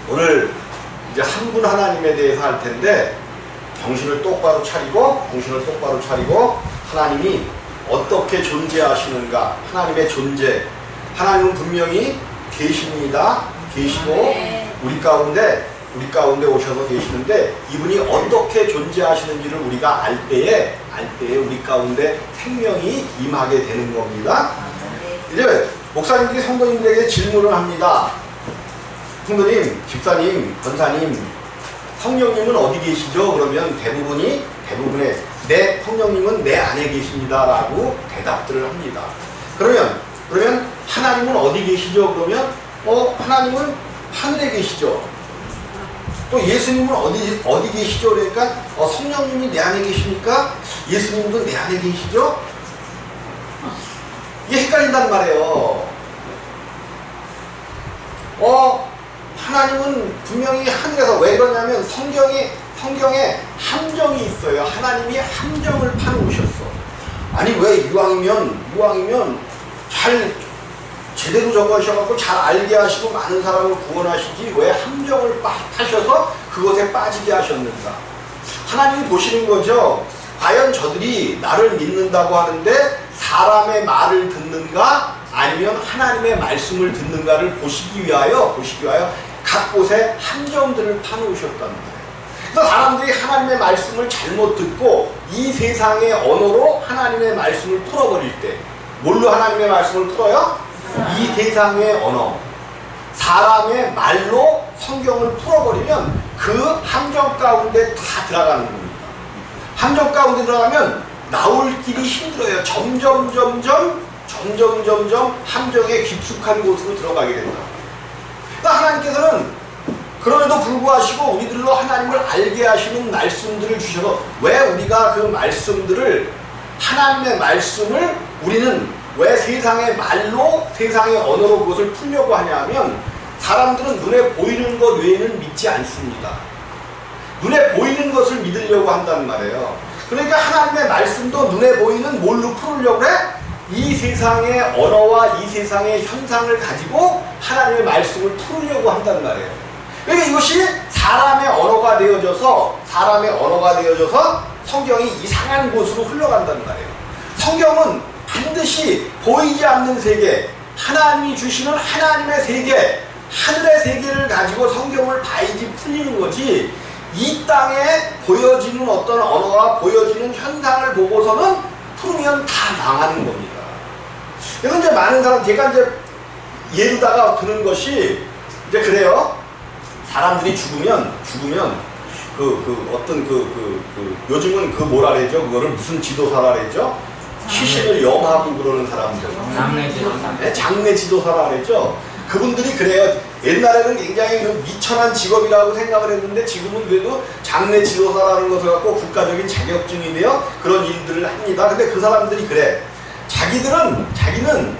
오늘 이제 한 분 하나님에 대해서 할 텐데 정신을 똑바로 차리고 하나님이 어떻게 존재하시는가, 하나님의 존재, 하나님은 분명히 계십니다. 계시고 우리 가운데 오셔서 계시는데 이분이 어떻게 존재하시는지를 우리가 알 때에 우리 가운데 생명이 임하게 되는 겁니다. 이제 목사님들이 성도님들에게 질문을 합니다. 성도님, 집사님, 권사님, 성령님은 어디 계시죠? 그러면 대부분의 성령님은 내 안에 계십니다 라고 대답들을 합니다. 그러면 하나님은 어디 계시죠? 그러면 하나님은 하늘에 계시죠. 또 예수님은 어디 계시죠? 그러니까 성령님이 내 안에 계십니까? 예수님도 내 안에 계시죠? 이게 헷갈린단 말이에요. 하나님은 분명히 하늘에서, 왜 그러냐면 성경에 함정이 있어요. 하나님이 함정을 파놓으셨어. 아니 왜 이왕이면 잘 제대로 적어주셔갖고 잘 알게 하시고 많은 사람을 구원하시지 왜 함정을 파셔서 그것에 빠지게 하셨는가. 하나님이 보시는 거죠. 과연 저들이 나를 믿는다고 하는데 사람의 말을 듣는가 아니면 하나님의 말씀을 듣는가를 보시기 위하여 각 곳에 함정들을 파놓으셨다는 거예요. 그래서 사람들이 하나님의 말씀을 잘못 듣고 이 세상의 언어로 하나님의 말씀을 풀어버릴 때, 뭘로 하나님의 말씀을 풀어요? 이 세상의 언어, 사람의 말로 성경을 풀어버리면 그 함정 가운데 다 들어가는 겁니다. 함정 가운데 들어가면 나올 길이 힘들어요. 점점 함정에 깊숙한 곳으로 들어가게 된다. 그러니까 하나님께서는 그럼에도 불구하시고 우리들로 하나님을 알게 하시는 말씀들을 주셔서, 왜 우리가 그 말씀들을, 하나님의 말씀을 우리는 왜 세상의 말로, 세상의 언어로 그것을 풀려고 하냐면, 사람들은 눈에 보이는 것 외에는 믿지 않습니다. 눈에 보이는 것을 믿으려고 한단 말이에요. 그러니까 하나님의 말씀도 눈에 보이는 뭘로 풀으려고 해? 이 세상의 언어와 이 세상의 현상을 가지고 하나님의 말씀을 풀으려고 한단 말이에요. 그러니까 이것이 사람의 언어가 되어져서 성경이 이상한 곳으로 흘러간단 말이에요. 성경은 반드시 보이지 않는 세계, 하나님이 주시는 하나님의 세계, 하늘의 세계를 가지고 성경을 봐야지 풀리는 거지, 이 땅에 보여지는 어떤 언어와 보여지는 현상을 보고서는 풀으면 다 망하는 겁니다. 그래서 이제 많은 사람, 제가 이제 예로다가 드는 것이 이제 그래요. 사람들이 죽으면 요즘은 뭐라 그러죠? 그거를 무슨 지도사라 그러죠? 시신을 염하고 그러는 사람들. 장례 지도사라 그러죠? 그분들이 그래요. 옛날에는 굉장히 미천한 직업이라고 생각을 했는데 지금은 그래도 장례 지도사라는 것을 갖고 국가적인 자격증이 되어 그런 일들을 합니다. 근데 그 사람들이 그래. 자기는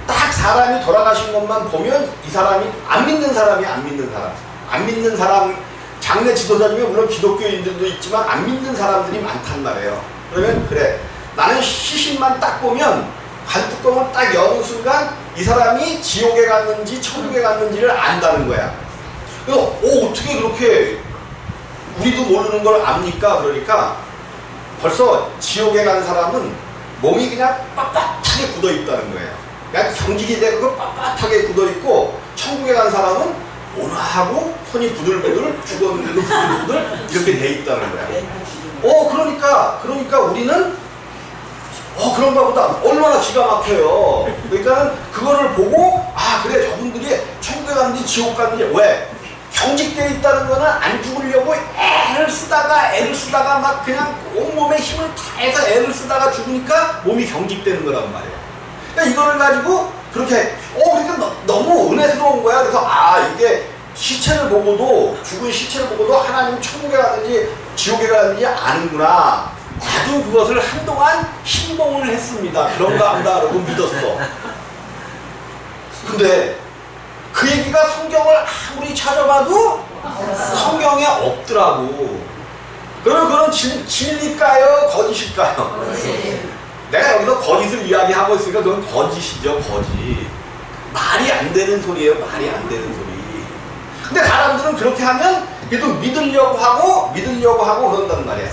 딱 사람이 돌아가신 것만 보면 이 사람이 안 믿는 사람, 장례 지도자 중에 물론 기독교인들도 있지만 안 믿는 사람들이 많단 말이에요. 그러면 그래, 나는 시신만 딱 보면 관뚜껑을 딱 여는 순간 이 사람이 지옥에 갔는지 천국에 갔는지를 안다는 거야. 그래서 어떻게 그렇게 우리도 모르는 걸 압니까? 그러니까 벌써 지옥에 간 사람은 몸이 그냥 빳빳하게 굳어 있다는 거예요. 그냥 경직이 되고 빳빳하게 굳어 있고, 천국에 간 사람은 온화하고 손이 부들부들, 죽었는데도 부들부들 이렇게 돼 있다는 거야. 그러니까 우리는 그런가 보다. 얼마나 기가 막혀요. 그러니까 그거를 보고 그래, 저분들이 천국에 갔는지 지옥 갔는지, 왜? 경직되어 있다는 거는 안 죽으려고 애를 쓰다가 막 그냥 온몸에 힘을 다해서 애를 쓰다가 죽으니까 몸이 경직되는 거란 말이에요. 그러니까 이거를 가지고 그렇게 그러니까 너무 은혜스러운 거야. 그래서 이게 시체를 보고도, 죽은 시체를 보고도 하나님 천국에 갔는지 지옥에 갔는지 아는구나. 나도 그것을 한동안 신봉을 했습니다. 그런가 한다 그러고 믿었어. 근데 그 얘기가 성경을 아무리 찾아봐도 성경에 없더라고. 그러면 그건 진리일까요? 거짓일까요? 내가 여기서 거짓을 이야기하고 있으니까 그건 거짓이죠, 거짓. 말이 안 되는 소리예요, 말이 안 되는 소리. 근데 사람들은 그렇게 하면 그래도 믿으려고 하고 그런단 말이야.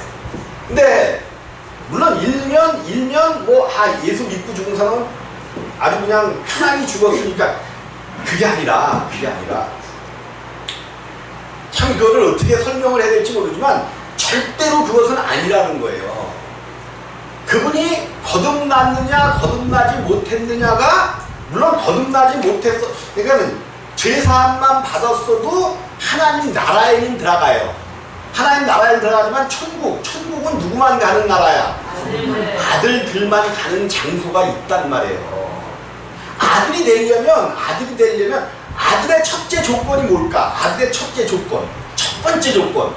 근데 물론 일면 뭐 예수 믿고 죽은 사람은 아주 그냥 편안히 죽었으니까 그게 아니라 참 이거를 어떻게 설명을 해야 될지 모르지만 절대로 그것은 아니라는 거예요. 그분이 거듭났느냐 거듭나지 못했느냐가 물론 거듭나지 못했어. 그러니까 죄사함만 받았어도 하나님 나라에는 들어가요. 하나님 나라에 들어가지만 천국은 누구만 가는 나라야? 아들들만 가는 장소가 있단 말이에요. 아들이 되려면 아들의 첫째 조건이 뭘까? 아들의 첫째 조건, 첫 번째 조건.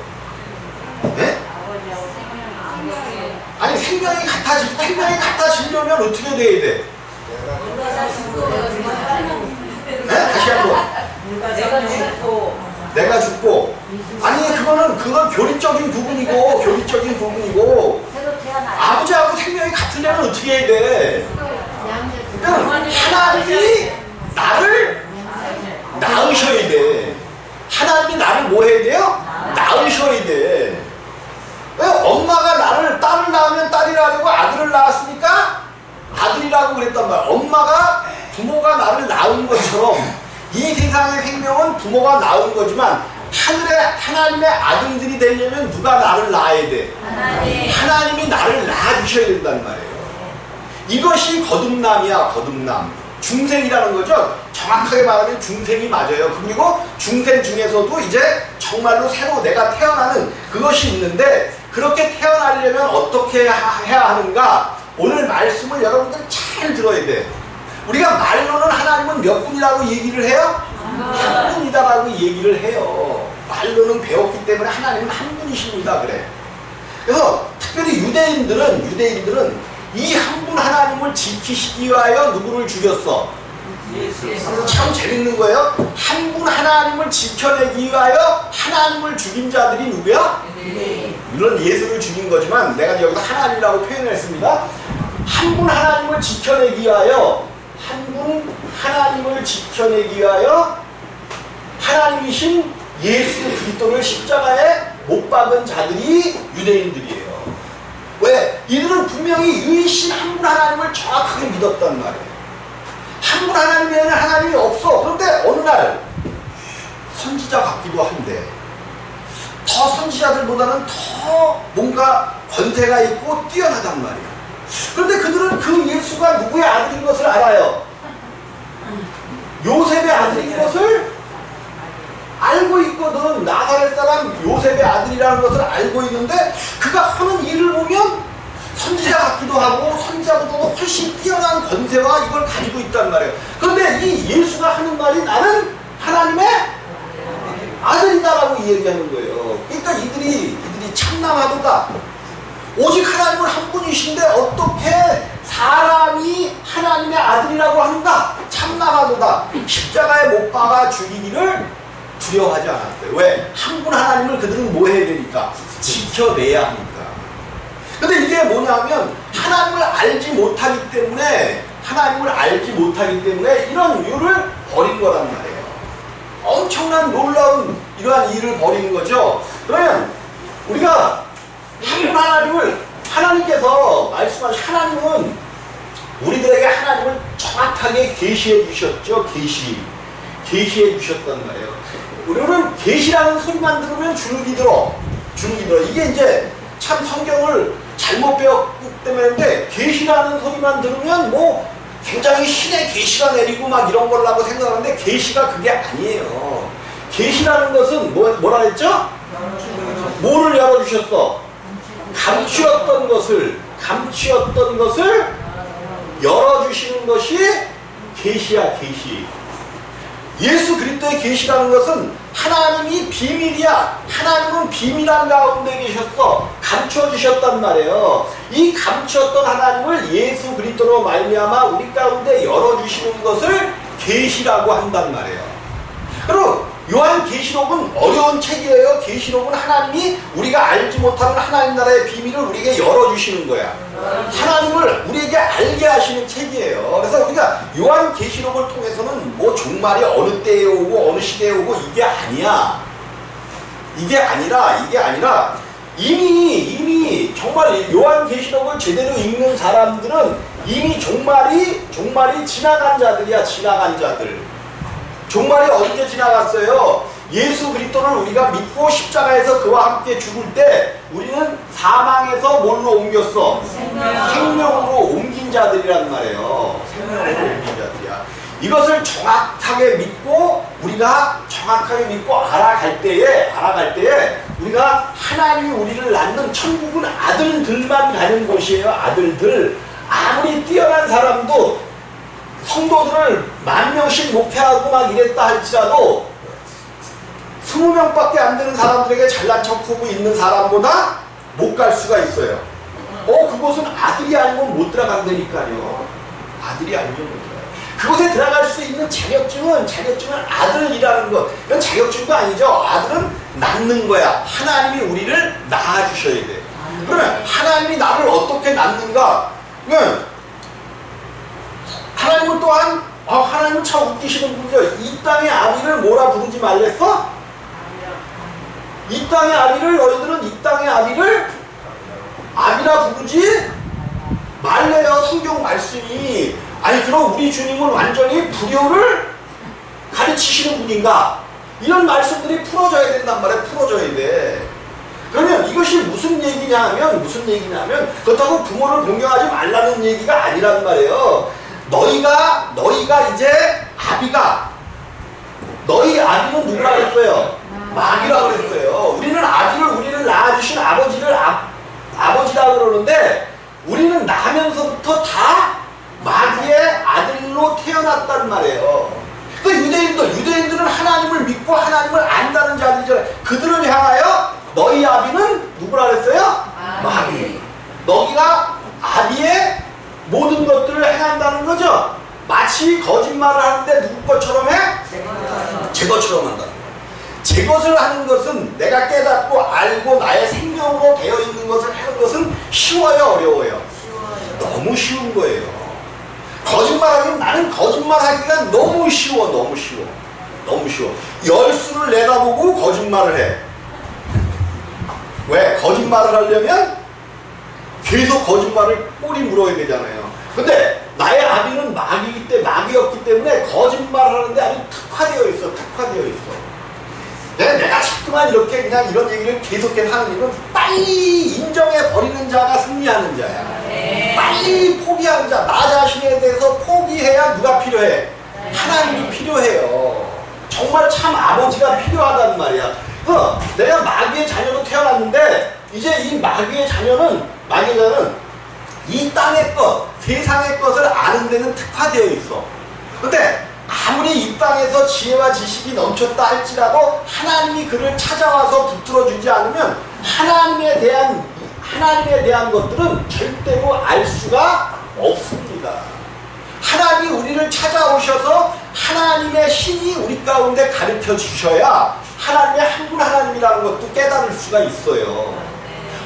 네? 아니 생명이 같아지려면 어떻게 돼야 돼? 네? 다시 한번. 내가 죽고. 아니 그건 교리적인 부분이고 아버지하고 생명이 같으려면 어떻게 해야 돼? 하나님이 나를 낳으셔야 돼. 하나님이 나를 뭐 해야 돼요? 낳으셔야 돼. 왜 엄마가 딸을 낳으면 딸이라고 하고 아들을 낳았으니까 아들이라고 그랬단 말이야. 부모가 나를 낳은 것처럼 이 세상의 생명은 부모가 낳은 거지만 하나님의 아들들이 되려면 누가 나를 낳아야 돼? 하나님이 나를 낳아주셔야 된단 말이에요. 이것이 거듭남이야. 거듭남. 중생이라는 거죠. 정확하게 말하면 중생이 맞아요. 그리고 중생 중에서도 이제 정말로 새로 내가 태어나는 그것이 있는데 그렇게 태어나려면 어떻게 해야 하는가? 오늘 말씀을 여러분들 잘 들어야 돼. 우리가 말로는 하나님은 몇 분이라고 얘기를 해요? 한 분이다라고 얘기를 해요. 말로는 배웠기 때문에 하나님은 한 분이십니다. 그래. 그래서 특별히 유대인들은 이 한 분 하나님을 지키시기 위하여 누구를 죽였어? 참 재밌는 거예요. 한 분 하나님을 지켜내기 위하여 하나님을 죽인 자들이 누구야? 물론 예수를 죽인 거지만 내가 여기서 하나님이라고 표현했습니다. 한 분 하나님을 지켜내기 위하여 하나님이신 예수 그리스도를 십자가에 못 박은 자들이 유대인들이에요. 왜? 이들은 분명히 유일신 한 분 하나님을 정확하게 믿었단 말이에요. 한 분 하나님 외에는 하나님이 없어. 그런데 어느 날 선지자 같기도 한데 더 선지자들보다는 더 뭔가 권세가 있고 뛰어나단 말이에요. 그런데 그들은 그 예수가 누구의 아들인 것을 알아요. 요셉의 아들인 것을 알고 있거든. 나사렛 사람 요셉의 아들이라는 것을 알고 있는데 그가 하는 일을 보면 선지자 같기도 하고 선지자보다 훨씬 뛰어난 권세와 이걸 가지고 있단 말이에요. 그런데 이 예수가 하는 말이 나는 하나님의 아들이다라고 얘기하는 거예요. 그러니까 이들이 참남하도다. 오직 하나님은 한 분이신데 어떻게 사람이 하나님의 아들이라고 하는가? 참남하도다. 십자가에 못 박아 죽이기를 두려워하지 않았어요. 왜? 한 분 하나님을 그들은 뭐 해야 되니까? 지켜내야 하니까. 근데 이게 뭐냐면 하나님을 알지 못하기 때문에 이런 이유를 벌인 거란 말이에요. 엄청난 놀라운 이러한 일을 벌이는 거죠. 그러면 우리가 한 분 하나님을 하나님께서 말씀하신 하나님은 우리들에게 하나님을 정확하게 계시해 주셨죠. 계시해 주셨단 말이에요. 우리는 계시라는 소리만 들으면 주눅이 들어. 이게 이제 참 성경을 잘못 배웠기 때문인데 계시라는 소리만 들으면 뭐 굉장히 신의 계시가 내리고 막 이런 걸라고 생각하는데 계시가 그게 아니에요. 계시라는 것은 뭐라 했죠? 뭐를 열어주셨어? 감추었던 것을 열어주시는 것이 계시야. 계시. 예수 그리스도의 계시라는 것은 하나님이 비밀이야. 하나님은 비밀한 가운데 계셨어. 감추어 주셨단 말이에요. 이 감추었던 하나님을 예수 그리스도로 말미암아 우리 가운데 열어주시는 것을 계시라고 한단 말이에요. 그리고 요한계시록은 어려운 책이에요. 계시록은 하나님이 우리가 알지 못하는 하나님 나라의 비밀을 우리에게 열어주시는 거야. 하나님을 우리에게 알게 하시는 책이에요. 그래서 우리가 요한계시록을 통해서는 뭐 종말이 어느 때에 오고 어느 시대에 오고 이게 아니야. 이게 아니라 이미 정말 요한계시록을 제대로 읽는 사람들은 이미 종말이 지나간 자들이야. 지나간 자들. 종말이 언제 지나갔어요? 예수 그리스도를 우리가 믿고 십자가에서 그와 함께 죽을 때 우리는 사망에서 뭘로 옮겼어? 생명으로 옮긴 자들이란 말이에요. 생명으로 옮긴 자들이야. 이것을 정확하게 믿고 우리가 정확하게 믿고 알아갈 때에 우리가 하나님이 우리를 낳는 천국은 아들들만 가는 곳이에요. 아들들. 아무리 뛰어난 사람도 성도들을 10,000명씩 목회하고 막 이랬다 할지라도 20명밖에 안 되는 사람들에게 잘난 척하고 있는 사람보다 못 갈 수가 있어요. 그곳은 아들이 아니면 못 들어간다니까요. 아들이 아니면 못 들어가요. 그곳에 들어갈 수 있는 자격증은 아들이라는 것. 이건 자격증도 아니죠. 아들은 낳는 거야. 하나님이 우리를 낳아주셔야 돼. 그러면 하나님이 나를 어떻게 낳는가? 하나님은 또한 하나님은 참 웃기시는 분이죠. 이 땅의 아비를 뭐라 부르지 말랬어? 이 땅의 아비를 너희들은 이 땅의 아비를 아비라 부르지 말래요. 성경 말씀이. 아니 그럼 우리 주님은 완전히 불효를 가르치시는 분인가? 이런 말씀들이 풀어져야 된단 말이야. 풀어져야 돼. 그러면 이것이 무슨 얘기냐면 그렇다고 부모를 공경하지 말라는 얘기가 아니란 말이에요. 너희가 이제 아비가 너희 아비는 누구라 그랬어요? 마귀라 그랬어요. 우리는 우리를 낳아주신 아버지라 그러는데 우리는 나면서부터 다 마귀의 아들로 태어났단 말이에요. 그 유대인들은 하나님을 믿고 하나님을 안다는 자들이잖아요. 그들을 향하여 너희 아비는 누구라 그랬어요? 마귀. 너희가 아비의 모든 것들을 행한다는 거죠. 마치 거짓말을 하는데 누구 것처럼 해? 제 것처럼 한다. 제 것을 하는 것은 내가 깨닫고 알고 나의 생명으로 되어 있는 것을 하는 것은 쉬워요, 어려워요? 너무 쉬운 거예요. 거짓말하기는 나는 거짓말하기가 너무 쉬워. 열수를 내다보고 거짓말을 해. 왜? 거짓말을 하려면 계속 거짓말을 꼬리 물어야 되잖아요. 근데 나의 아비는 마귀였기 때문에 거짓말을 하는데 아주 특화되어 있어. 내가 자꾸만 이렇게 그냥 이런 얘기를 계속해서 하는 이유는 빨리 인정해 버리는 자가 승리하는 자야. 빨리 포기하는 자. 나 자신에 대해서 포기해야 누가 필요해? 하나님이 필요해요. 정말 참 아버지가 필요하단 말이야. 내가 마귀의 자녀로 태어났는데 이제 이 마귀의 자녀는 이 땅의 것, 세상의 것을 아는 데는 특화되어 있어. 근데 아무리 이 땅에서 지혜와 지식이 넘쳤다 할지라도 하나님이 그를 찾아와서 붙들어주지 않으면 하나님에 대한 것들은 절대로 알 수가 없습니다. 하나님이 우리를 찾아오셔서 하나님의 신이 우리 가운데 가르쳐 주셔야 하나님의 한 분 하나님이라는 것도 깨달을 수가 있어요.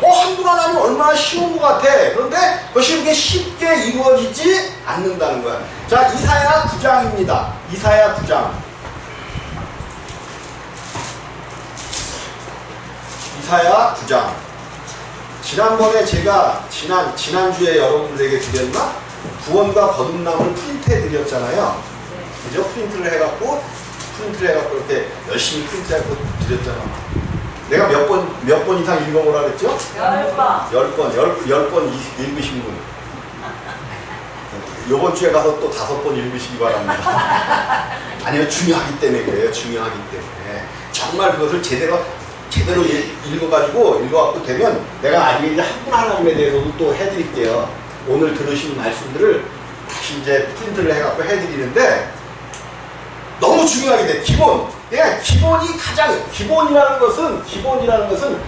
한 분 하나님 얼마나 쉬운 것 같아. 그런데 그것이 그렇게 쉽게 이루어지지 않는다는 거야. 자, 이사야 9장입니다. 이사야 9장. 이사야 9장. 지난번에 제가 지난주에 여러분들에게 드렸나? 구원과 거듭남을 프린트해 드렸잖아요. 그죠? 프린트를 해갖고 이렇게 열심히 프린트해갖고 드렸잖아. 내가 몇 번 이상 읽어보라 그랬죠? 10번 읽으신 분. 요번 주에 가서 또 5번 읽으시기 바랍니다. 아니요, 중요하기 때문에 그래요. 중요하기 때문에. 정말 그것을 제대로 읽어갖고 되면 내가 나중에 이제 한 분 하나님에 대해서도 또 해드릴게요. 오늘 들으신 말씀들을 다시 이제 프린트를 해갖고 해드리는데 너무 중요하게 돼. 기본이라는 것은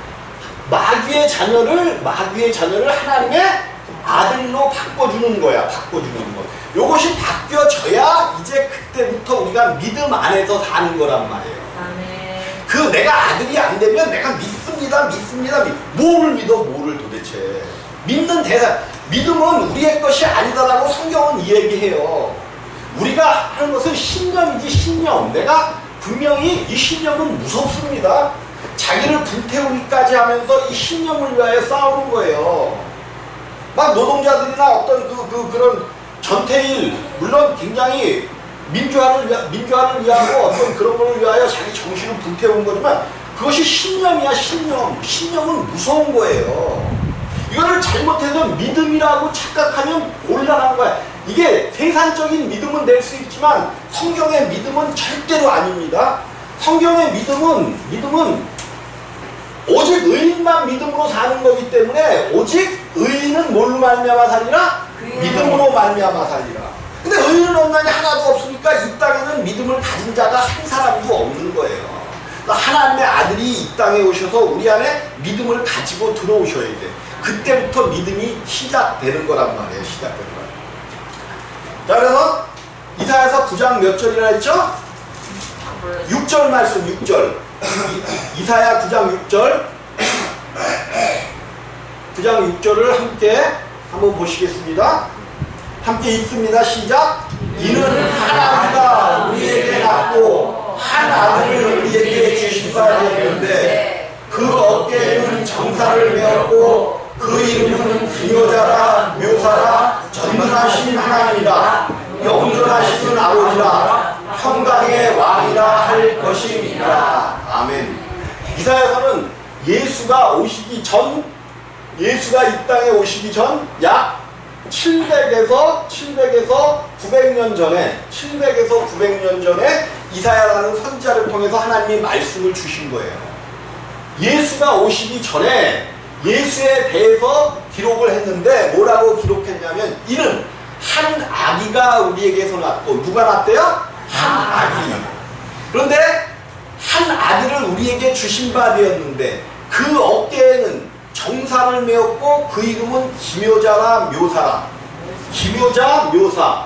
마귀의 자녀를 하나님의 아들로 바꿔주는 거야. 요것이 바뀌어져야 이제 그때부터 우리가 믿음 안에서 사는 거란 말이에요. 내가 아들이 안 되면 내가 믿습니다. 뭐를 믿어? 뭐를 도대체? 믿는 대상. 믿음은 우리의 것이 아니다라고 성경은 이야기해요. 우리가 하는 것은 신념이지 신념. 내가 분명히 이 신념은 무섭습니다. 자기를 불태우기까지 하면서 이 신념을 위하여 싸우는 거예요. 막 노동자들이나 어떤 그런 전태일, 물론 굉장히 민주화를 위하고 어떤 그런 것을 위하여 자기 정신을 불태운 거지만 그것이 신념이야, 신념. 신념은 무서운 거예요. 이거를 잘못해서 믿음이라고 착각하면 곤란한 거야. 이게 세상적인 믿음은 될 수 있지만 성경의 믿음은 절대로 아닙니다. 성경의 믿음은 오직 의인만 믿음으로 사는 거기 때문에 오직 의인은 뭘로 말미암아 살리라? 믿음으로 말미암아 살리라. 근데 의인은 없나니 하나도 없으니까 이 땅에는 믿음을 가진 자가 한 사람도 없는 거예요. 하나님의 아들이 이 땅에 오셔서 우리 안에 믿음을 가지고 들어오셔야 돼. 그때부터 믿음이 시작되는 거란 말이에요. 시작되는 거예요. 자, 그래서 이사야서 9장 몇 절이라 했죠? 6절 말씀, 6절. 이사야 9장 6절. 9장 6절을 함께 한번 보시겠습니다. 함께 읽습니다. 시작. 이는 한 아기가 우리에게 낳고 한 아들을 우리에게 주신 바 되었는데 그 어깨에는 정사를 메었고 그 이름은 기묘자라 묘사라 전능하신 하나님이라 영존하시는 아버지라 평강의 왕이라 할 것입니다. 아멘. 이사야서는 예수가 이 땅에 오시기 전 약 700에서 900년 전에 이사야라는 선지자를 통해서 하나님이 말씀을 주신 거예요. 예수가 오시기 전에 예수에 대해서 기록을 했는데 뭐라고 기록했냐면 이는 한 아기가 우리에게서 낳고 누가 낳대요? 한 아기. 그런데 한 아들을 우리에게 주신 바 되었는데 그 어깨에는 정사를 메었고 그 이름은 기묘자라 묘사라. 기묘자 묘사.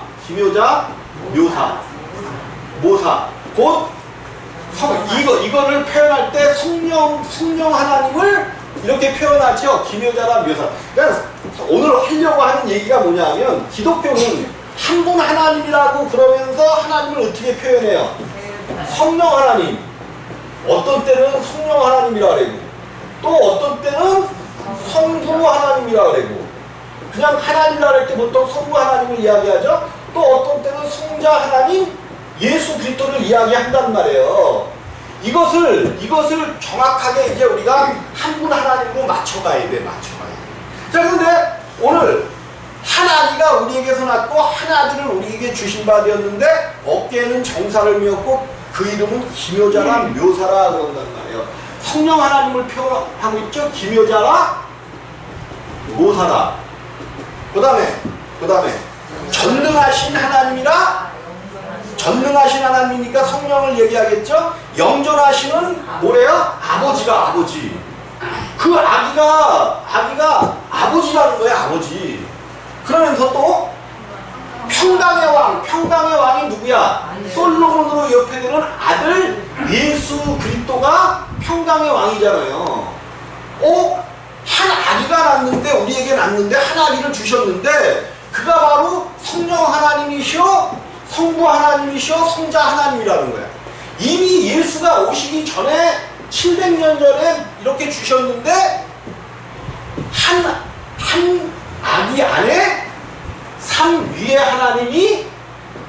곧 이거를 표현할 때 성령 하나님을 이렇게 표현하죠. 기묘자라 묘사. 그러니까 오늘 하려고 하는 얘기가 뭐냐면 기독교는 한 분 하나님이라고 그러면서 하나님을 어떻게 표현해요? 성령 하나님. 어떤 때는 성령 하나님이라 그러고 또 어떤 때는 성부 하나님이라 그러고 그냥 하나님이라 할 때 보통 성부 하나님을 이야기하죠. 또 어떤 때는 성자 하나님 예수 그리스도를 이야기한단 말이에요. 이것을 정확하게 이제 우리가 한 분 하나님으로 맞춰가야 돼. 자, 그런데 오늘 한 아기가 우리에게서 낳고 한 아들을 우리에게 주신 바 되었는데 어깨에는 정사를 메었고 그 이름은 기묘자라 묘사라 그런단 말이에요. 성령 하나님을 표현하고 있죠. 기묘자라 묘사라. 그 다음에 전능하신 하나님이니까 성령을 얘기하겠죠. 영존하시는 뭐래요? 아버지가 아버지. 그 아기가 아버지라는 거예요. 아버지. 그러면서 또 평강의 왕이 누구야? 솔로몬으로 옆에되는 아들 예수 그리스도가 평강의 왕이잖아요. 한 아기가 낳는데 우리에게 낳는데 한 아기를 주셨는데 그가 바로 성령 하나님이시오, 성부 하나님이시오, 성자 하나님이라는 거야. 이미 예수가 오시기 전에 700년 전에 이렇게 주셨는데 한 아기 안에 삼위의 하나님이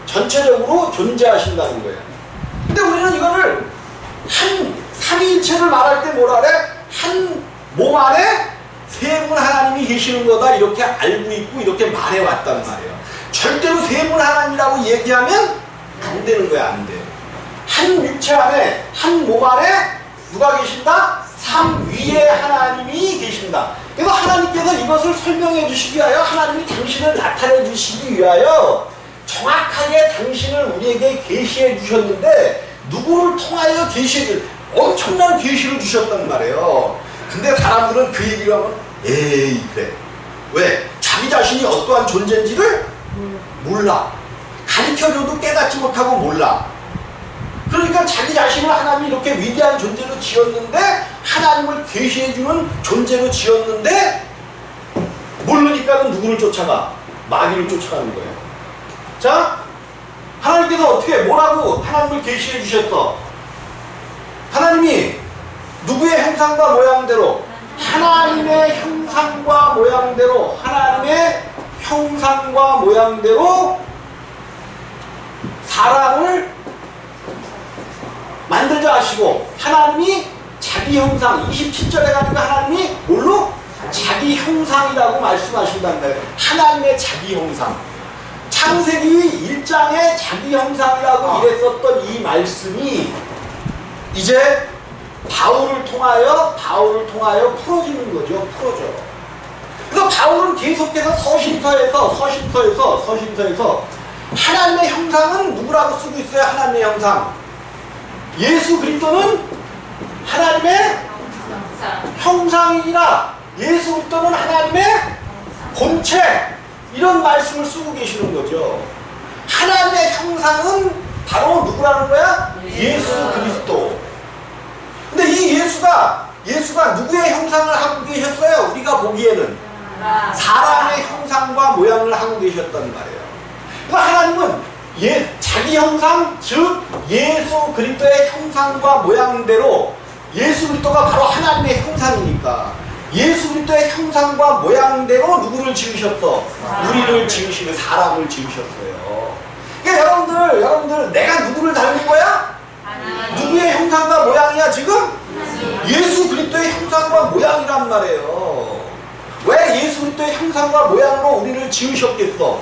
전체적으로 존재하신다는 거예요. 근데 우리는 이거를 삼위일체를 말할 때 뭐라 그래? 한 몸 안에 세 분 하나님이 계시는 거다 이렇게 알고 있고 이렇게 말해왔단 말이에요. 절대로 세 분 하나님이라고 얘기하면 안 되는 거야. 안 돼. 한 육체 안에 한 몸 안에 누가 계신다? 삼위의 하나님이 계신다. 그래서 하나님께서 이것을 설명해 주시기 위하여 하나님이 당신을 나타내 주시기 위하여 정확하게 당신을 우리에게 계시해 주셨는데 누구를 통하여 엄청난 계시를 주셨단 말이에요. 근데 사람들은 그 얘기를 하면 에이 그래. 왜? 자기 자신이 어떠한 존재인지를 몰라. 가르쳐줘도 깨닫지 못하고 몰라. 그러니까 자기 자신을 하나님이 이렇게 위대한 존재로 지었는데 하나님을 계시해주는 존재로 지었는데 모르니까는 누구를 쫓아가? 마귀를 쫓아가는 거예요. 자, 하나님께서 어떻게 뭐라고 하나님을 계시해 주셨어? 하나님이 누구의 형상과 모양대로? 하나님의 형상과 모양대로, 하나님의 형상과 모양대로 사람을 만들자 하시고, 하나님이 자기 형상, 27절에 가니까 하나님이 뭘로? 자기 형상이라고 말씀하신다는 거예요. 하나님의 자기 형상. 창세기 1장에 자기 형상이라고 이랬었던 이 말씀이 이제 바울을 통하여 풀어지는 거죠. 풀어져. 그래서 바울은 계속해서 서신서에서 하나님의 형상은 누구라고 쓰고 있어요? 하나님의 형상. 예수 그리스도는 하나님의 형상이라, 예수 그리스도는 하나님의 본체, 이런 말씀을 쓰고 계시는 거죠. 하나님의 형상은 바로 누구라는 거야? 예수 그리스도. 근데 이 예수가 누구의 형상을 하고 계셨어요? 우리가 보기에는 사람의 형상과 모양을 하고 계셨단 말이에요. 그러니까 하나님은 자기 형상, 즉 예수 그리스도의 형상과 모양대로, 예수 그리스도가 바로 하나님의 형상이니까 예수 그리스도의 형상과 모양대로 누구를 지으셨어? 우리를 지으시고 사람을 지으셨어요. 그러니까 여러분들 내가 누구를 닮은 거야? 누구의 형상과 모양이야 지금? 예수 그리스도의 형상과 모양이란 말이에요. 왜 예수 그리스도의 형상과 모양으로 우리를 지으셨겠어?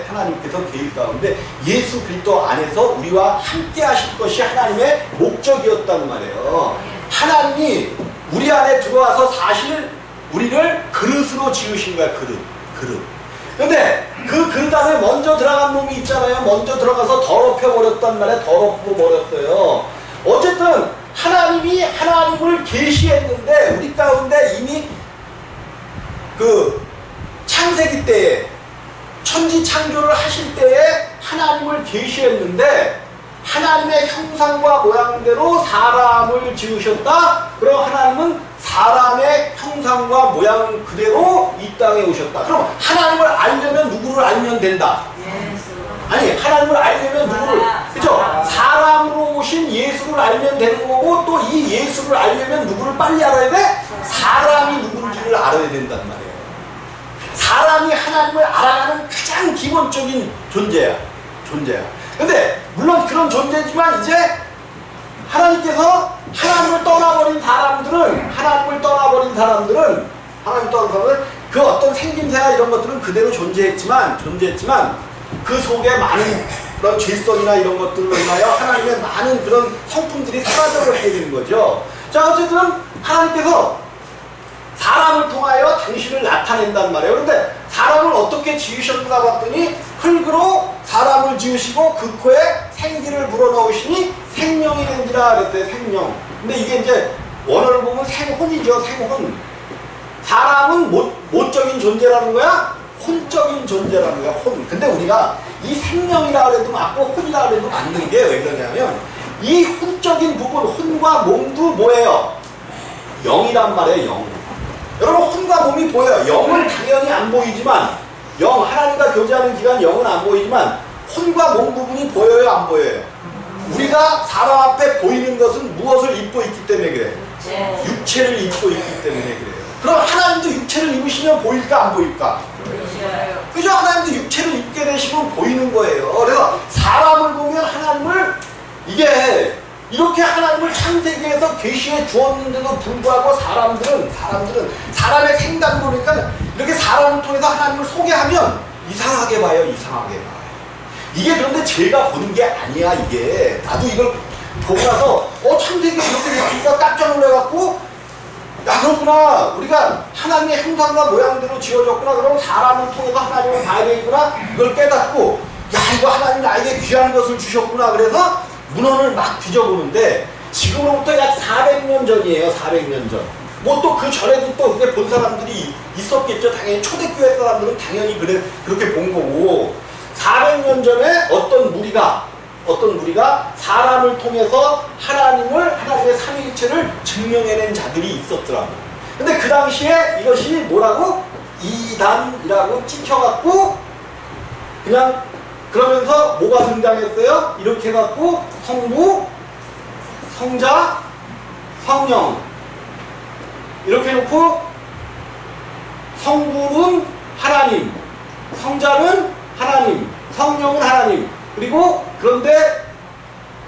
하나님께서 계획 가운데 예수 그리스도 안에서 우리와 함께 하실 것이 하나님의 목적이었단 말이에요. 하나님이 우리 안에 들어와서 사실 우리를 그릇으로 지으신 거야. 그릇. 근데 그 그릇 안에 먼저 들어간 놈이 있잖아요. 먼저 들어가서 더럽혀 버렸단 말이야. 더럽고 버렸어요. 어쨌든 하나님이 하나님을 계시했는데 우리 가운데 이미 그 창세기 때에 천지 창조를 하실 때에 하나님을 계시했는데 하나님의 형상과 모양대로 사람을 지으셨다. 그럼 하나님은 사람의 형상과 모양 그대로 이 땅에 오셨다. 그럼 하나님을 알려면 누구를 알면 된다? 아니, 하나님을 알려면 누구를, 그죠? 사람으로 오신 예수를 알면 되는 거고, 또 이 예수를 알려면 누구를 빨리 알아야 돼? 사람이 누구인지를 알아야 된단 말이에요. 사람이 하나님을 알아가는 가장 기본적인 존재야. 근데 물론 그런 존재지만 이제 하나님께서 하나님을 떠나버린 사람들은 그 어떤 생김새나 이런 것들은 그대로 존재했지만 그 속에 많은 그런 죄성이나 이런 것들로 인하여 하나님의 많은 그런 성품들이 사라져버리게 되는 거죠. 자, 어쨌든 하나님께서 사람을 통하여 당신을 나타낸단 말이에요. 그런데 사람을 어떻게 지으셨는가 봤더니 흙으로 사람을 지으시고 그 코에 생기를 불어넣으시니 생명이 된지라 그랬어요. 생명. 근데 이게 이제 원어를 보면 생혼이죠. 생혼. 사람은 모적인 존재라는 거야? 혼적인 존재라는 거야. 혼. 근데 우리가 이 생명이라 그래도 맞고 혼이라 그래도 맞는 게 왜 그러냐면 이 혼적인 부분, 혼과 몸도 뭐예요? 영이란 말이에요. 영. 여러분, 혼과 몸이 보여요. 영은 당연히 안 보이지만, 하나님과 교제하는 기간 영은 안 보이지만 혼과 몸 부분이 보여요? 안 보여요? 우리가 사람 앞에 보이는 것은 무엇을 입고 있기 때문에 그래? 육체를 입고 있기 때문에 그래요. 그럼 하나님도 육체를 입으시면 보일까 안 보일까? 그죠? 하나님도 육체를 입게 되시면 보이는 거예요. 그래서 사람을 보면 하나님을, 이게 이렇게 하나님을 창세기에서 계시해 주었는데도 불구하고 사람들은 사람의 생각을 보니까 이렇게 사람을 통해서 하나님을 소개하면 이상하게 봐요. 이게 그런데 제가 보는 게 아니야. 이게 나도 이걸 보고 나서 창세기에 이렇게 되니까 깜짝 놀라갖고, 야, 그렇구나. 우리가 하나님의 형상과 모양대로 지어졌구나. 그럼 사람을 통해서 하나님을 봐야 되겠구나. 이걸 깨닫고, 야, 이거 하나님 나에게 귀한 것을 주셨구나. 그래서 문헌을 막 뒤져보는데 지금으로부터 약 400년 전이에요. 400년 전. 뭐 또 그 전에도 또 그게 본 사람들이 있었겠죠. 당연히 초대교회 사람들은 당연히 그렇게 본 거고, 400년 전에 어떤 무리가 사람을 통해서 하나님의 삼위일체를 증명해낸 자들이 있었더라고요. 근데 그 당시에 이것이 뭐라고? 이단이라고 찍혀갖고 그냥 그러면서 뭐가 등장했어요? 이렇게 해갖고 성부, 성자, 성령 이렇게 해놓고 성부는 하나님, 성자는 하나님, 성령은 하나님. 그리고 그런데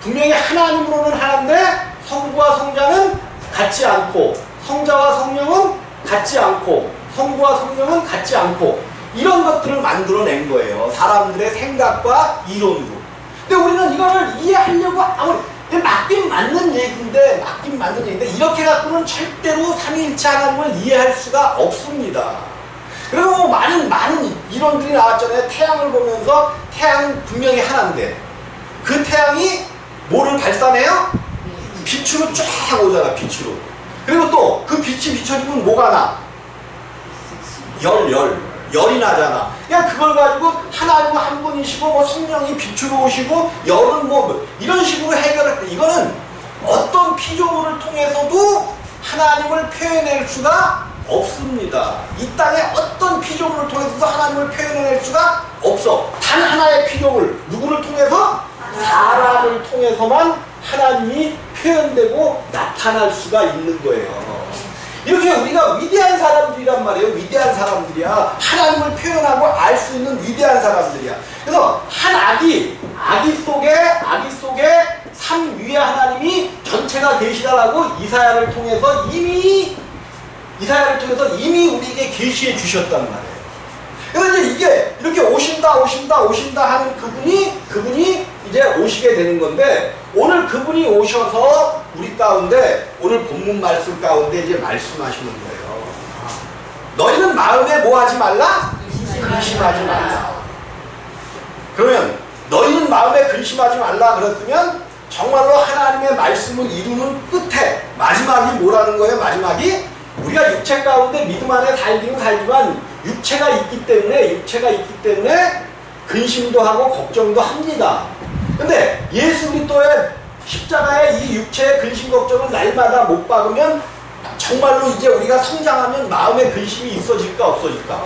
분명히 하나님으로는 하나인데 성부와 성자는 같지 않고 성자와 성령은 같지 않고 성부와 성령은 같지 않고 이런 것들을 만들어낸 거예요. 사람들의 생각과 이론으로. 근데 우리는 이거를 이해하려고 아무리 맞긴 맞는 얘기인데 이렇게 갖고는 절대로 삼위일체 하나님을 이해할 수가 없습니다. 그리고 많은 이론들이 나왔잖아요. 태양을 보면서 태양은 분명히 하나인데 그 태양이 뭐를 발산해요? 빛으로 쫙 오잖아. 빛으로. 그리고 또 그 빛이 비춰지면 뭐가 나? 열이 나잖아. 그냥 그걸 가지고 하나님은 한 분이시고 뭐 성령이 빛으로 오시고 열은 뭐 이런 식으로 해결할 때 이거는 어떤 피조물을 통해서도 하나님을 표현할 수가 없습니다. 이 땅에 어떤 피조물을 통해서도 하나님을 표현해낼 수가 없어. 단 하나의 피조물 누구를 통해서? 사람을 통해서만 하나님이 표현되고 나타날 수가 있는 거예요. 이렇게 우리가 위대한 사람들이란 말이에요. 위대한 사람들이야. 하나님을 표현하고 알 수 있는 위대한 사람들이야. 그래서 한 아기 속에 삼위의 하나님이 전체가 계시다라고 이사야를 통해서 이미 우리에게 계시해 주셨단 말이에요. 그래서 이제 이게 이렇게 오신다 하는 그분이 이제 오시게 되는 건데 오늘 그분이 오셔서 우리 가운데 오늘 본문 말씀 가운데 이제 말씀하시는 거예요. 너희는 마음에 뭐 하지 말라? 근심하지 말라. 그러면 너희는 마음에 근심하지 말라 그랬으면 정말로 하나님의 말씀을 이루는 끝에 마지막이 뭐라는 거예요? 마지막이 우리가 육체 가운데 믿음 안에 살기는 살지만 육체가 있기 때문에 근심도 하고 걱정도 합니다. 근데 예수 그리스도의 십자가의 이 육체의 근심 걱정을 날마다 못 박으면 정말로 이제 우리가 성장하면 마음의 근심이 있어질까 없어질까?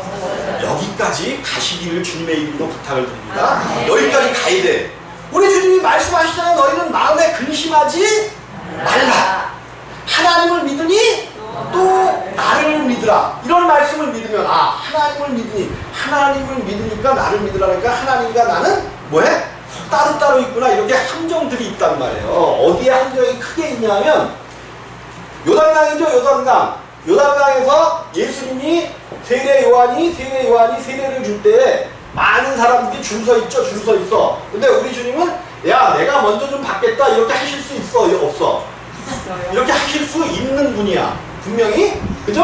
여기까지 가시기를 주님의 이름으로 부탁을 드립니다. 여기까지 가야 돼. 우리 주님이 말씀하시잖아요. 너희는 마음에 근심하지 말라. 하나님을 믿으니 또 나를 믿으라. 이런 말씀을 믿으면 하나님을 믿으니까 나를 믿으라니까 하나님과 나는 뭐해? 따로따로 있구나. 이렇게 함정들이 있단 말이에요. 어디에 함정이 크게 있냐면 요단강이죠. 요단강에서 예수님이 세례 요한이 세례를 줄 때에 많은 사람들이 줄 서 있어. 근데 우리 주님은 야 내가 먼저 좀 받겠다 이렇게 하실 수 있어? 없어? 이렇게 하실 수 있는 분이야. 분명히 그죠?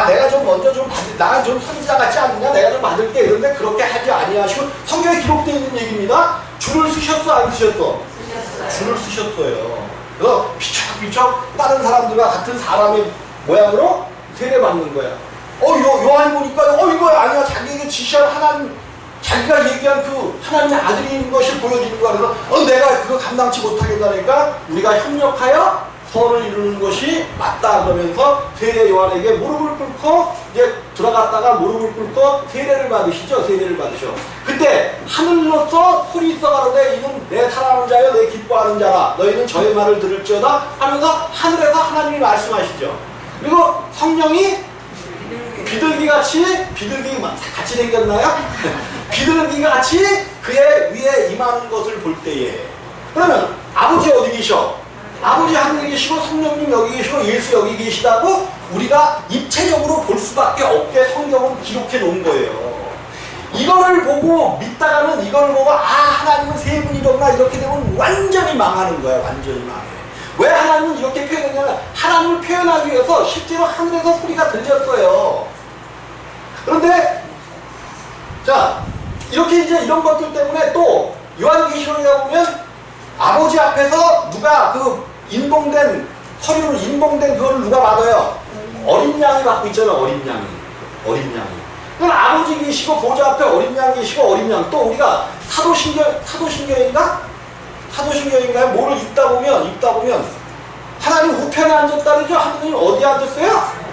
내가 좀 먼저 좀 나는 좀 선지자 같지 않느냐? 내가 좀 받을게. 그런데 그렇게 하지 아니하시고 성경에 기록되어 있는 얘기입니다. 줄을 쓰셨어 안 쓰셨어? 줄을 쓰셨어요. 그래서 비척비척 다른 사람들과 같은 사람의 모양으로 세례받는 거야. 요한이 보니까 이거 아니야. 자기에게 지시한 하나님 자기가 얘기한 그 하나님의 아들인 것이 보여지는 거야. 그래서 내가 그거 감당치 못하겠다니까 우리가 협력하여 선을 이루는 것이 맞다 그러면서 세례 요한에게 무릎을 꿇고 이제 들어갔다가 무릎을 꿇고 세례를 받으셔. 그때 하늘로서 소리 있어 가로되 이는 내 사랑하는 자여 내 기뻐하는 자라 너희는 저의 말을 들을지어다 하면서 하늘에서 하나님이 말씀하시죠. 그리고 성령이 비둘기 같이 생겼나요? 비둘기 같이 그의 위에 임하는 것을 볼 때에 그러면 아버지 어디 계셔? 아버지 하늘에 계시고 성령님 여기 계시고 예수 여기 계시다고 우리가 입체적으로 볼 수밖에 없게 성경은 기록해 놓은 거예요. 이거를 보고 믿다가는 이걸 보고 하나님은 세 분이로구나 이렇게 되면 완전히 망하는 거야. 완전히 망해. 왜 하나님은 이렇게 표현했냐면 하나님을 표현하기 위해서 실제로 하늘에서 소리가 들렸어요. 그런데 자 이렇게 이제 이런 것들 때문에 또 요한계시록에 보면 아버지 앞에서 누가 그 인봉된 서류를 인봉된 그거를 누가 받아요? 어린 양이 받고 있잖아. 어린 양이. 그럼 아버지 계시고 보좌 앞에 어린 양 계시고 어린 양 또 우리가 사도신경인가요? 뭐를 읽다 보면 하나님 우편에 앉았다 그러죠? 하나님 어디에 앉았어요?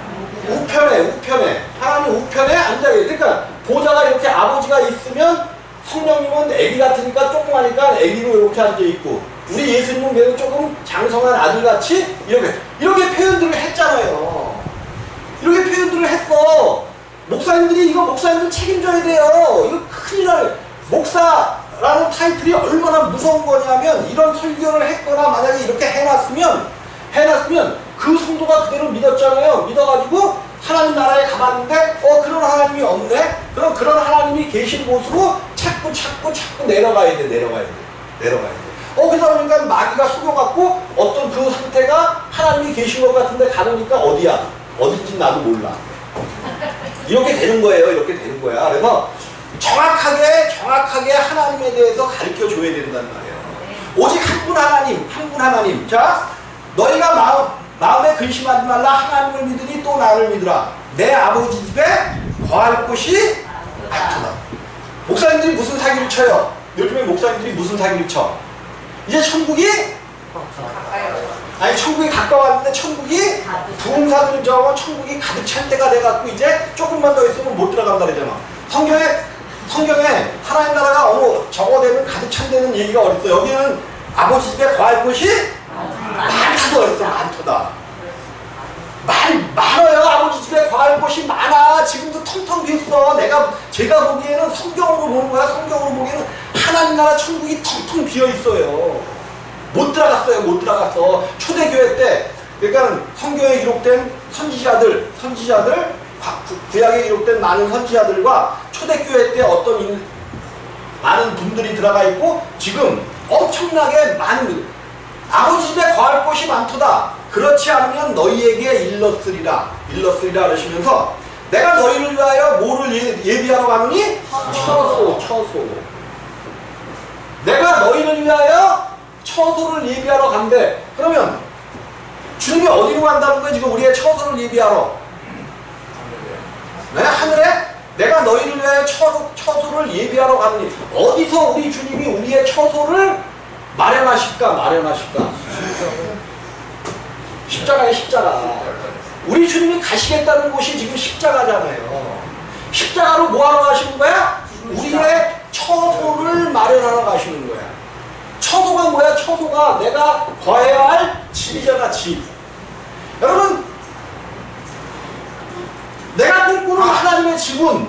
우편에 하나님 우편에 앉아계세요. 그러니까 보좌가 이렇게 아버지가 있으면 성령님은 애기 같으니까 조그마니까 애기로 이렇게 앉아있고 우리 예수님은 그래도 조금 장성한 아들같이 이렇게 표현들을 했잖아요. 이렇게 표현들을 했어. 목사님들이 이거 목사님들 책임져야 돼요. 이거 큰일 날 목사라는 타이틀이 얼마나 무서운 거냐면 이런 설교를 했거나 만약에 이렇게 해놨으면 그 성도가 그대로 믿었잖아요. 믿어가지고 하나님 나라에 가봤는데 그런 하나님이 없네? 그럼 그런 하나님이 계신 곳으로 자꾸 내려가야 돼. 그러다 보니까 마귀가 속여갖고 어떤 그 상태가 하나님이 계신 것 같은데 가보니까 어디야? 어딘지 나도 몰라. 이렇게 되는 거예요. 이렇게 되는 거야. 그래서 정확하게 하나님에 대해서 가르쳐 줘야 된단 말이에요. 오직 한 분 하나님. 자, 너희가 마음에 근심하지 말라. 하나님을 믿으니 또 나를 믿으라. 내 아버지 집에 거할 곳이 많도다. 목사님들이 무슨 사기를 쳐요? 요즘에 목사님들이 무슨 사기를 쳐? 이제 천국이 가까웠는데 천국이 부흥사들은 천국이 가득 찬 때가 돼갖고 이제 조금만 더 있으면 못 들어간다 그러잖아. 성경에 하나님 나라가 저거 되면 가득 찬다는 얘기가 어딨어? 여기는 아버지 집에 거할 곳이 많다고 했어. 많다. 많아요. 아버지 집에 거할 곳이 많아. 지금도 텅텅 비었어. 제가 보기에는 성경으로 보는 거야. 성경으로 보기에는 하나님 나라 천국이 텅텅 비어 있어요. 못 들어갔어. 초대교회 때, 그러니까 성경에 기록된 선지자들, 구약에 기록된 많은 선지자들과 초대교회 때 많은 분들이 들어가 있고, 지금 엄청나게 많은 아버지 집에 거할 곳이 많도다. 그렇지 않으면 너희에게 일렀으리라 그러시면서 내가 너희를 위하여 뭐를 예비하러 가느니? 처소. 내가 너희를 위하여 처소를 예비하러 간대. 그러면 주님이 어디로 간다는 거예요? 지금 우리의 처소를 예비하러. 네? 하늘에 내가 너희를 위하여 처소를 예비하러 가느니. 어디서 우리 주님이 우리의 처소를 마련하실까? 십자가. 우리 주님이 가시겠다는 곳이 지금 십자가잖아요. 십자가로 뭐 하러 가시는 거야? 우리의 처소를 마련하러 가시는 거야. 처소가 뭐야? 처소가 내가 거해야 할 집이잖아, 집. 여러분, 내가 꿈꾸는 하나님의 집은,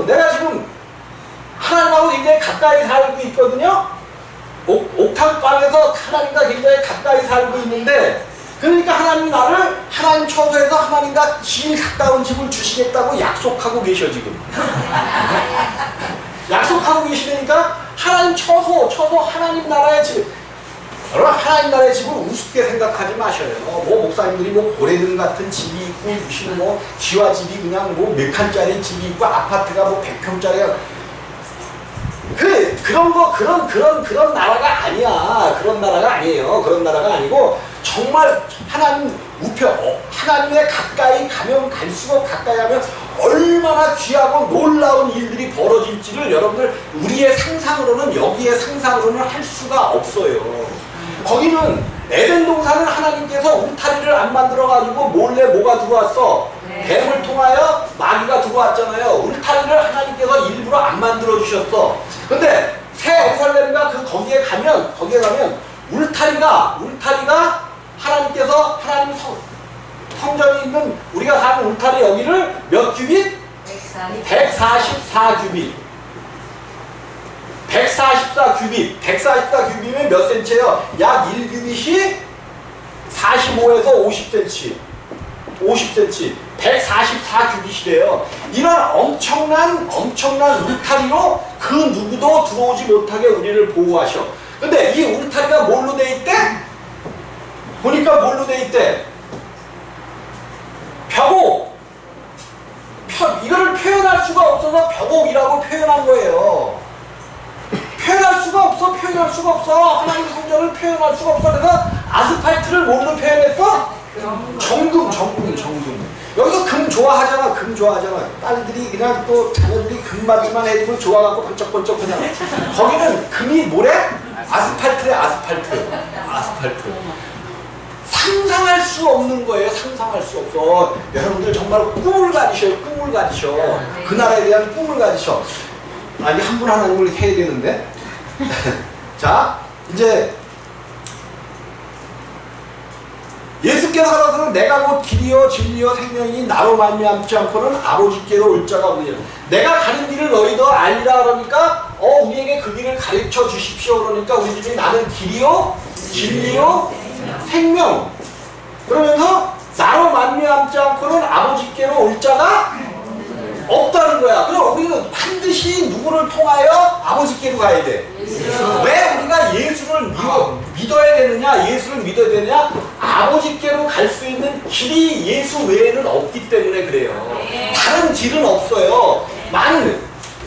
내가 지금 하나님하고 굉장히 가까이 살고 있거든요? 옥탑방에서 하나님과 굉장히 가까이 살고 있는데, 그러니까 하나님이 나를 하나님 처소에서 하나님과 제일 가까운 집을 주시겠다고 약속하고 계셔, 지금. 약속하고 계시니까 하나님 처소 하나님 나라의 집. 여러분, 하나님 나라의 집을 우습게 생각하지 마셔요. 목사님들이 고래등 같은 집이 있고, 무슨 기와집이 그냥 몇 칸짜리 집이 있고, 아파트가 100평짜리가. 그런 나라가 아니야. 그런 나라가 아니에요. 그런 나라가 아니고, 정말 하나님 하나님의 가까이 가면 갈수록 가까이 하면 얼마나 귀하고 놀라운 일들이 벌어질지를 여러분들 여기의 상상으로는 할 수가 없어요. 거기는 에덴 동산은 하나님께서 울타리를 안 만들어가지고 몰래 뭐가 들어왔어? 뱀을 통하여 마귀가 들어왔잖아요. 울타리를 하나님께서 일부러 안 만들어 주셨어. 근데 새 예루살렘과 거기에 가면 울타리가 하나님께서 하나님 성전이 있는 우리가 사는 울타리 여기를 몇 규빗? 144규빗. 144규빗이면 몇 센치예요? 약 1규빗이 45에서 50cm. 144규빗이래요. 이런 엄청난 울타리로 그 누구도 들어오지 못하게 우리를 보호하셔. 근데 이 울타리가 뭘로 돼 있대? 보니까 뭘로 돼 있대? 벽옥. 이거를 표현할 수가 없어서 벽옥이라고 표현한 거예요. 표현할 수가 없어. 하나님 성전을 표현할 수가 없어. 그래서 아스팔트를 뭘로 표현했어? 정금. 여기서 금 좋아하잖아. 딸들이 그냥 또 자녀들이 금 맞기만 해도 좋아갖고 번쩍번쩍 하잖아. 거기는 금이 뭐래? 아스팔트래. 상상할 수 수 없는 거예요. 상상할 수 없어. 여러분들 정말 꿈을 가지셔요. 꿈을 가지셔. 그 나라에 대한 꿈을 가지셔. 아니 한 분 하나님을 해야 되는데. 자 이제 예수께서 가라사는 내가 곧 길이요 진리요 생명이니 나로 말미암지 않고는 아버지께로 올 자가 없느니라. 내가 가는 길을 너희도 알리라 그러니까 우리에게 그 길을 가르쳐 주십시오 그러니까 우리 집이 나는 길이요 진리요 생명 그러면서 나로 말미암지 않고는 아버지께로 올 자가 없다는 거야. 그럼 우리는 반드시 누구를 통하여 아버지께로 가야 돼. 왜 우리가 예수를 믿어야 되느냐? 예수를 믿어야 되느냐? 아버지께로 갈 수 있는 길이 예수 외에는 없기 때문에 그래요. 다른 길은 없어요.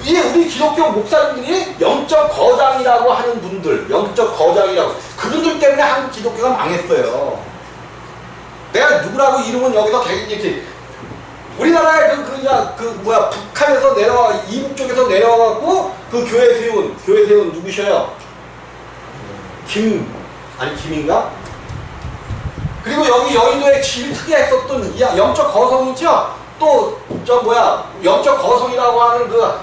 우리 기독교 목사님들이 영적 거장이라고 하는 분들, 영적 거장이라고 그분들 때문에 한국 기독교가 망했어요. 내가 누구라고 이름은 여기서 개인적인 우리나라에 북한에서 내려와 이북 쪽에서 내려와갖고 그 교회 세운 누구셔요? 김인가? 그리고 여기 여의도에 제일 크게 했었던 영적 거성이죠. 또 영적 거성이라고 하는 그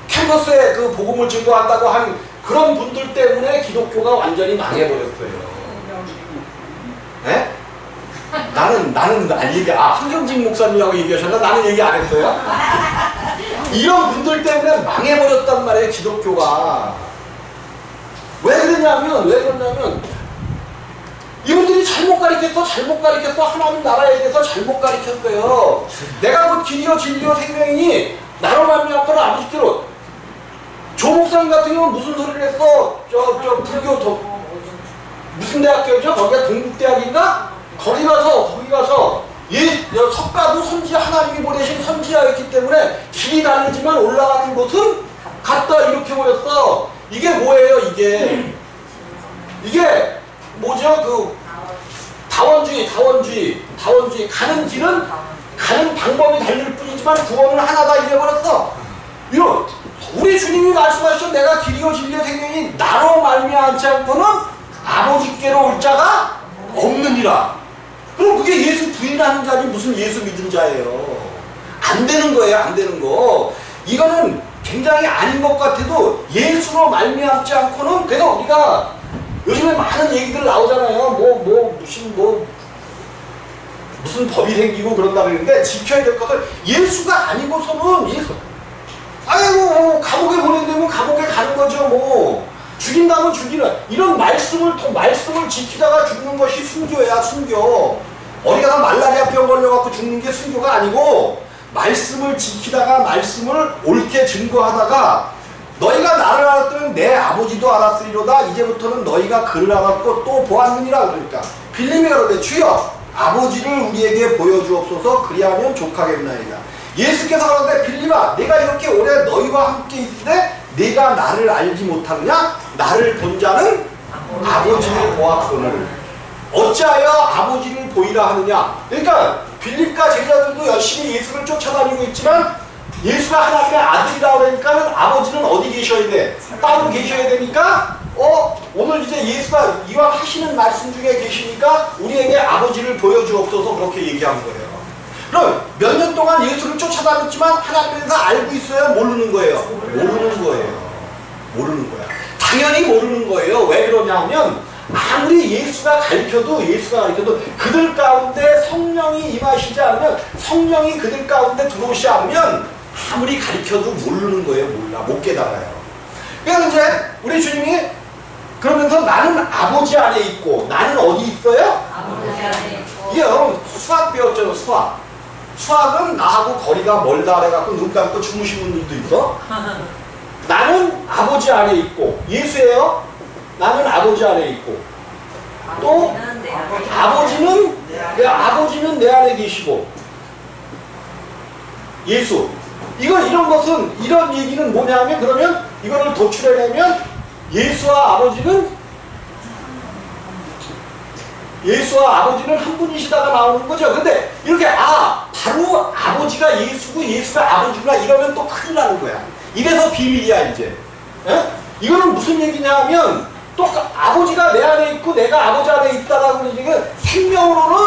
캠퍼스에 그 복음을 증거한다고 하는 그런 분들 때문에 기독교가 완전히 망해버렸어요. 네? 나는 한경직 목사님이라고 얘기하셨나? 나는 얘기 안 했어요? 이런 분들 때문에 망해버렸단 말이에요, 기독교가. 왜 그러냐면, 이분들이 잘못 가르쳤어. 하나님 나라에 대해서 잘못 가르쳤어요. 내가 곧 길이요, 진리요, 생명이니, 나로 말미암고는 아버지께로. 조 목사님 같은 경우는 무슨 소리를 했어? 불교, 무슨 대학교죠? 거기가 동국대학인가? 거기 가서 석가도 하나님이 보내신 선지자였기 때문에 길이 다르지만 올라가는 곳은 같다 이렇게 보였어. 이게 뭐예요? 이게 뭐죠? 그 다원주의 가는 길은 가는 방법이 다를 뿐이지만 구원은 하나다 이래버렸어. 우리 주님이 말씀하셨죠. 내가 길이요 진리요 생명이 나로 말미암지 않고는 아버지께로 올 자가 없느니라. 그럼 그게 예수 부인하는 자지 무슨 예수 믿은 자예요. 안 되는 거예요. 안 되는 거. 이거는 굉장히 아닌 것 같아도 예수로 말미암지 않고는 그래서 우리가 요즘에 많은 얘기들 나오잖아요. 무슨 법이 생기고 그런다 그러는데 지켜야 될 것을 예수가 아니고서는 감옥에 보낸다면 감옥에 가는 거죠. 죽인다면 죽이는 이런 말씀을 지키다가 죽는 것이 순교야. 순교. 어디 가서 말라리아병 걸려갖고 죽는 게 순교가 아니고 말씀을 지키다가 말씀을 옳게 증거하다가 너희가 나를 알았더니 내 아버지도 알았으리로다. 이제부터는 너희가 그를 알았고 또 보았느니라. 그러니까 빌림이 그러되 주여 아버지를 우리에게 보여주옵소서 그리하면 족하겠나이다. 예수께서 그러는데 빌림아 내가 이렇게 오래 너희와 함께 있는데 네가 나를 알지 못하느냐? 나를 본 자는 아버지를 보았거늘 어찌하여 아버지를 보이라 하느냐? 그러니까 빌립과 제자들도 열심히 예수를 쫓아다니고 있지만 예수가 하나님의 아들이라 그러니까 아버지는 어디 계셔야 돼? 따로 계셔야 되니까 오늘 이제 예수가 이왕 하시는 말씀 중에 계시니까 우리에게 아버지를 보여주옵소서 그렇게 얘기한 거예요. 그럼 몇 년 동안 예수를 쫓아다녔지만 하나님에 대해서 알고 있어요? 모르는 거예요? 모르는 거야. 당연히 모르는 거예요. 왜 그러냐면 아무리 예수가 가르쳐도 그들 가운데 성령이 임하시지 않으면 성령이 그들 가운데 들어오지 않으면 아무리 가르쳐도 모르는 거예요. 못 깨달아요. 그래서 이제 우리 주님이 그러면서 나는 아버지 안에 있고 나는 어디 있어요? 아버지 안에 있고. 이게 여러분 수학 배웠잖아요. 수학은 나하고 거리가 멀다 그래갖고 눈 감고 주무신 분들도 있어. 나는 아버지 안에 있고 예수예요. 나는 아버지 안에 있고 또 아버지는 내 안에 계시고 예수. 이런 얘기는 뭐냐면 그러면 이거를 도출해내면 예수와 아버지는 한 분이시다가 나오는 거죠. 근데 이렇게 바로 아버지가 예수고 예수가 아버지구나 이러면 또 큰일 나는 거야. 이래서 비밀이야 이제. 이거는 무슨 얘기냐 하면 또 아버지가 내 안에 있고 내가 아버지 안에 있다라고 하는 얘기는 생명으로는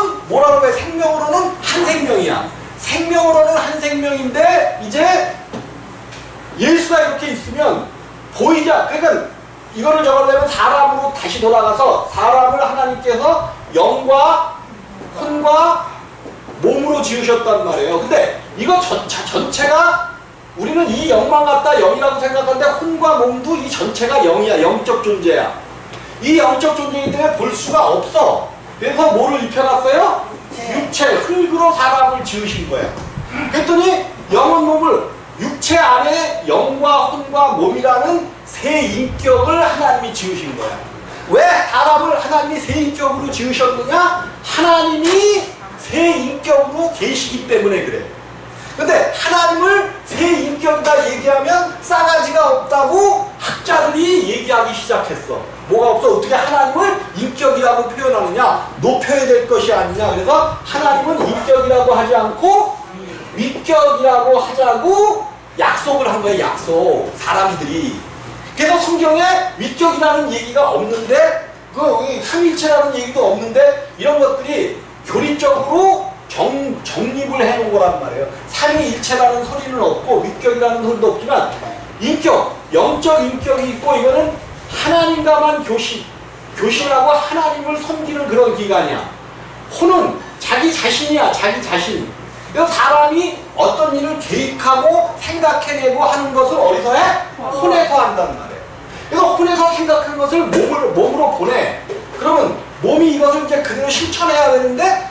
다시 돌아가서 사람을 하나님께서 영과 혼과 몸으로 지으셨단 말이에요. 근데 이거 전체가 우리는 이 영만 갖다 영이라고 생각하는데 혼과 몸도 이 전체가 영이야. 영적 존재야. 이 영적 존재이기 때문에 볼 수가 없어. 그래서 뭐를 입혀놨어요? 육체, 흙으로 사람을 지으신 거야. 그랬더니 영은 몸을 육체 안에 영과 혼과 몸이라는 세 인격을 하나님이 지으신 거야. 왜 사람을 하나님이 세 인격으로 지으셨느냐? 하나님이 세 인격으로 계시기 때문에 그래. 근데 하나님을 세 인격이다 얘기하면 싸가지가 없다고 학자들이 얘기하기 시작했어. 뭐가 없어? 어떻게 하나님을 인격이라고 표현하느냐? 높여야 될 것이 아니냐? 그래서 하나님은 인격이라고 하지 않고 위격이라고 하자고 약속을 한 거예요. 약속. 사람들이. 그래서 성경에 위격이라는 얘기가 없는데 그 삼위일체라는 얘기도 없는데 이런 것들이 교리적으로 정립을 해놓은 거란 말이에요. 삼위일체라는 소리는 없고 위격이라는 소리도 없지만 인격, 영적 인격이 있고 이거는 하나님과만 교신하고 하나님을 섬기는 그런 기간이야. 혼은 자기 자신이야. 자기 자신. 그래서 사람이 어떤 일을 계획하고 생각해내고 하는 것을 어디서 해? 혼에서 한단 말이에요. 그래서 혼에서 생각한 것을 몸으로 보내. 그러면 몸이 이것을 이제 그대로 실천해야 되는데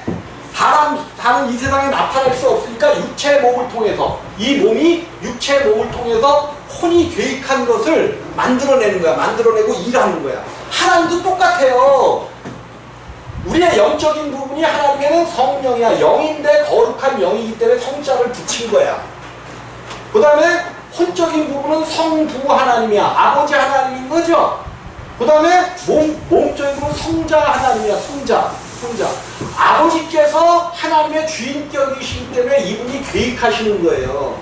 사람 사는 이 세상에 나타날 수 없으니까 육체의 몸을 통해서 이 몸이 육체의 몸을 통해서 혼이 계획한 것을 만들어내는 거야. 만들어내고 일하는 거야. 하나님도 똑같아요. 우리의 영적인 부분이 하나님에는 성령이야. 영인데 거룩한 영이기 때문에 성자를 붙인 거야. 그 다음에 혼적인 부분은 성부 하나님이야. 아버지 하나님인 거죠. 그 다음에 몸적인 부분은 성자 하나님이야. 성자. 아버지께서 하나님의 주인격이시기 때문에 이분이 계획하시는 거예요.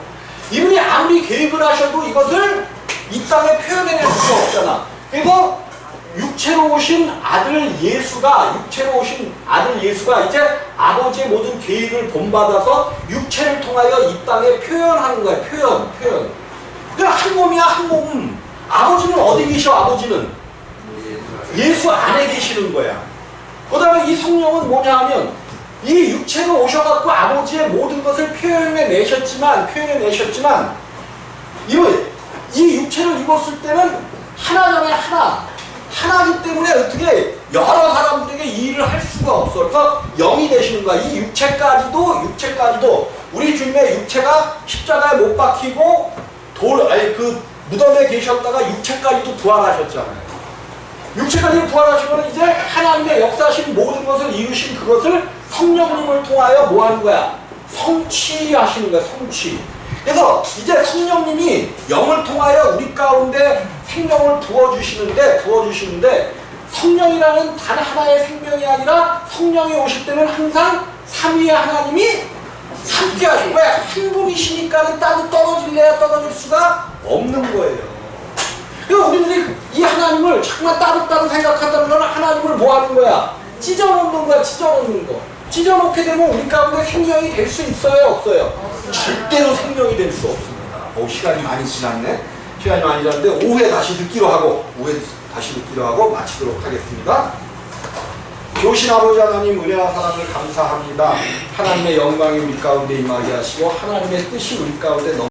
이분이 아무리 계획을 하셔도 이것을 이 땅에 표현해낼 수가 없잖아. 그래서 육체로 오신 아들 예수가 이제 아버지의 모든 계획을 본받아서 육체를 통하여 이 땅에 표현하는 거야. 표현. 그냥 한 몸이야. 한 몸. 아버지는 어디 계셔? 아버지는 예수 안에 계시는 거야. 그 다음에 이 성령은 뭐냐 하면 이 육체로 오셔갖고 아버지의 모든 것을 표현해내셨지만 이 육체를 입었을 때는 하나잖아요. 하나이기 때문에 어떻게 여러 사람들에게 이 일을 할 수가 없어. 그래서 영이 되시는 거야. 이 육체까지도 우리 주님의 육체가 십자가에 못 박히고 그 무덤에 계셨다가 육체까지도 부활하셨잖아요. 육체까지 부활하시면 이제 하나님의 역사하신 모든 것을 이루신 그것을 성령님을 통하여 뭐 하는 거야? 성취하시는 거야. 성취. 그래서 이제 성령님이 영을 통하여 우리 가운데 생명을 부어주시는데 성령이라는 단 하나의 생명이 아니라 성령이 오실 때는 항상 삼위의 하나님이 함께 하시고 왜? 한 분이시니까는 따로 떨어질래야 떨어질 수가 없는 거예요. 그러니까 우리들이 이 하나님을 정말 따로따로 생각한다는 건 하나님을 뭐 하는 거야? 찢어놓는 거야. 찢어놓게 되면 우리 가운데 생명이 될 수 있어요? 없어요? 절대로 생명이 될 수 없습니다. 시간이 많이 지났네. 오후에 다시 듣기로 하고 마치도록 하겠습니다. 좋으신 아버지 하나님, 은혜와 사랑을 감사합니다. 하나님의 영광이 우리 가운데 임하게 하시고 하나님의 뜻이 우리 가운데